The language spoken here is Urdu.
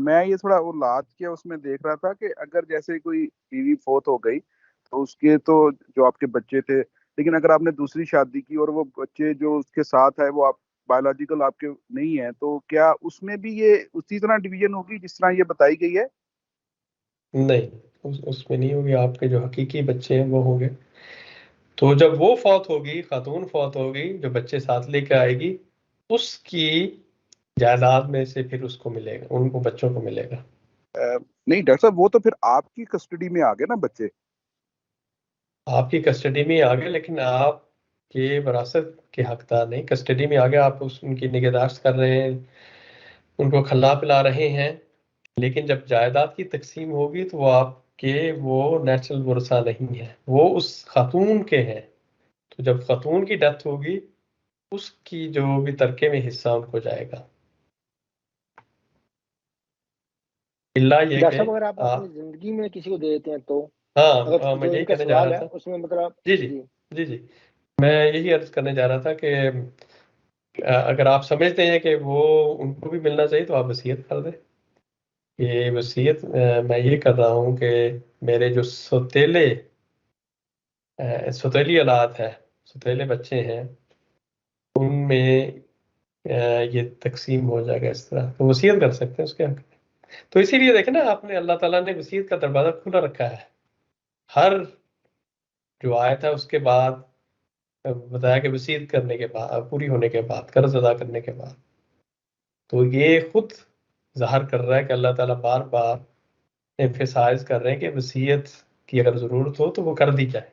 میں یہ تھوڑا وہ لات کے اس میں دیکھ رہا تھا کہ اگر جیسے کوئی بیوی فوت ہو گئی تو اس کے تو جو آپ کے بچے تھے، لیکن اگر آپ نے دوسری شادی کی اور وہ بچے جو اس کے ساتھ ہے وہ آپ بایولوجیکل آپ کے نہیں ہیں، تو کیا اس میں بھی یہ اسی طرح ڈویژن ہوگی جس طرح یہ بتائی گئی ہے؟ نہیں، اس میں نہیں ہوگی. آپ کے جو حقیقی بچے ہیں وہ ہوں گے. تو جب وہ فوت ہوگی، خاتون فوت ہوگی، جو بچے ساتھ لے کے آئے گی، اس کی جائیداد میں سے پھر اس کو ملے گا، ان کو بچوں کو ملے گا. نہیں ڈاکٹر صاحب، وہ تو پھر آپ کی کسٹڈی میں آ گئے نا بچے. آپ کی کسٹڈی میں آ گئے، لیکن آپ کے وراثت کے حقدار نہیں. کسٹڈی میں آ گئے، آپ ان کی نگہداشت کر رہے ہیں، ان کو کھلا پلا رہے ہیں، لیکن جب جائیداد کی تقسیم ہوگی تو وہ آپ کے وہ نیچرل ورثہ نہیں ہے، وہ اس خاتون کے ہیں. تو جب خاتون کی ڈیتھ ہوگی، اس کی جو بھی ترکے میں حصہ ان کو جائے گا. اللہ یہ ڈاکٹر کہ صاحب اگر آپ اپنی زندگی میں کسی کو دے دیتے ہیں تو ہاں، میں جو یہی ان کا کہنے جا سوال رہا ہے تھا. اس میں مطلب جی میں یہی عرض کرنے جا رہا تھا کہ اگر آپ سمجھتے ہیں کہ وہ ان کو بھی ملنا چاہیے تو آپ وصیت کر دیں. یہ وصیت میں یہ کر رہا ہوں کہ میرے جو ستیلی اولاد ہے، ستیلے بچے ہیں، ان میں یہ تقسیم ہو جائے گا اس طرح. تو وصیت کر سکتے ہیں اس کے حق میں. تو اسی لیے دیکھیں نا، آپ نے اللہ تعالیٰ نے وصیت کا دروازہ کھلا رکھا ہے. ہر جو آیا تھا اس کے بعد بتایا کہ وصیت کرنے کے بعد، پوری ہونے کے بعد، قرض ادا کرنے کے بعد. تو یہ خود ظاہر کر رہا ہے کہ اللہ تعالیٰ بار بار ایمفیسائز کر رہے ہیں کہ وصیت کی اگر ضرورت ہو تو وہ کر دی جائے.